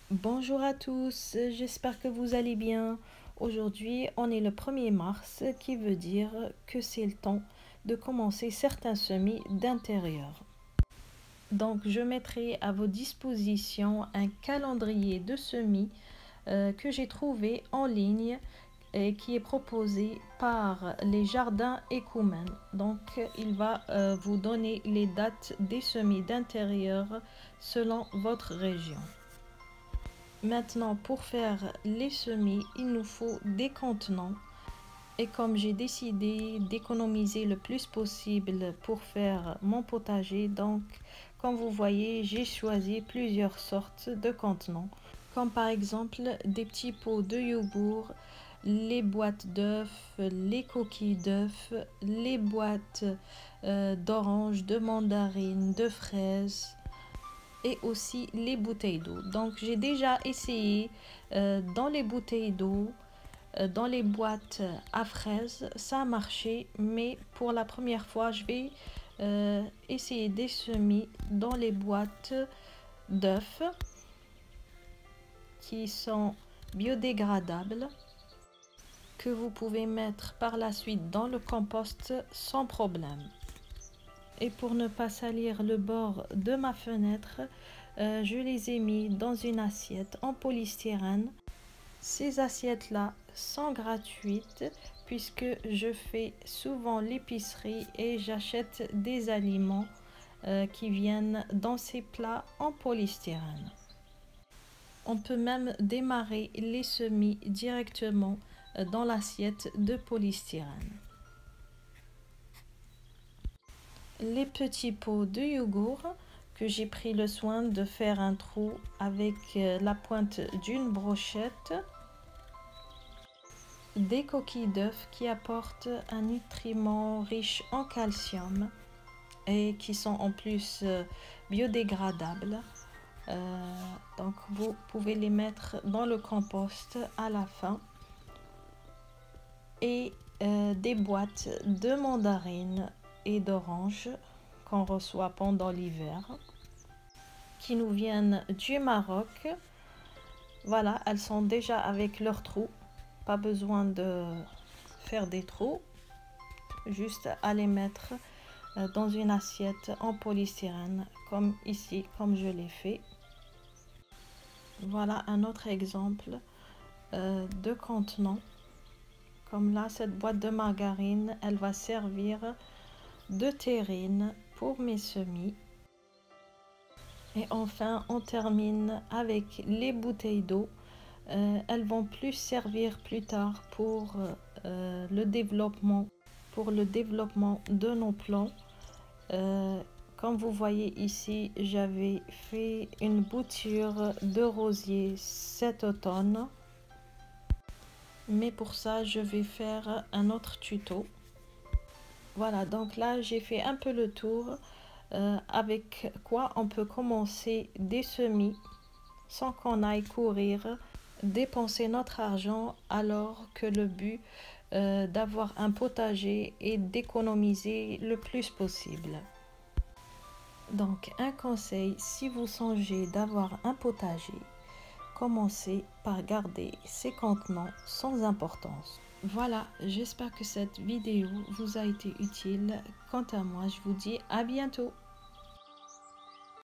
Bonjour à tous, j'espère que vous allez bien. Aujourd'hui, on est le 1er mars, qui veut dire que c'est le temps de commencer certains semis d'intérieur. Donc, je mettrai à vos dispositions un calendrier de semis que j'ai trouvé en ligne et qui est proposé par les jardins Ecomen. Donc, il va vous donner les dates des semis d'intérieur selon votre région. Maintenant, pour faire les semis, il nous faut des contenants. Et comme j'ai décidé d'économiser le plus possible pour faire mon potager, donc comme vous voyez, j'ai choisi plusieurs sortes de contenants. Comme par exemple des petits pots de yogourt, les boîtes d'œufs, les coquilles d'œufs, les boîtes d'oranges, de mandarines, de fraises et aussi les bouteilles d'eau. Donc j'ai déjà essayé dans les bouteilles d'eau, dans les boîtes à fraises, ça a marché, mais pour la première fois, je vais essayer des semis dans les boîtes d'œufs qui sont biodégradables, que vous pouvez mettre par la suite dans le compost sans problème. Et pour ne pas salir le bord de ma fenêtre, je les ai mis dans une assiette en polystyrène. Ces assiettes-là sont gratuites puisque je fais souvent l'épicerie et j'achète des aliments qui viennent dans ces plats en polystyrène. On peut même démarrer les semis directement dans l'assiette de polystyrène. Les petits pots de yogourt que j'ai pris le soin de faire un trou avec la pointe d'une brochette. Des coquilles d'œufs qui apportent un nutriment riche en calcium et qui sont en plus biodégradables. Donc vous pouvez les mettre dans le compost à la fin. Et des boîtes de mandarines et d'oranges qu'on reçoit pendant l'hiver, qui nous viennent du Maroc. Voilà, elles sont déjà avec leurs trous. Pas besoin de faire des trous, juste à les mettre dans une assiette en polystyrène, comme ici, comme je l'ai fait. Voilà un autre exemple de contenant. Comme là, cette boîte de margarine, elle va servir de terrine pour mes semis. Et enfin, on termine avec les bouteilles d'eau. Elles vont plus servir plus tard pour le développement de nos plants. Comme vous voyez ici, j'avais fait une bouture de rosier cet automne. Mais pour ça, je vais faire un autre tuto. Voilà, donc là, j'ai fait un peu le tour avec quoi on peut commencer des semis sans qu'on aille courir, dépenser notre argent, alors que le but d'avoir un potager est d'économiser le plus possible. Donc un conseil, si vous songez d'avoir un potager, commencez par garder ces contenants sans importance. Voilà, j'espère que cette vidéo vous a été utile. Quant à moi, je vous dis à bientôt.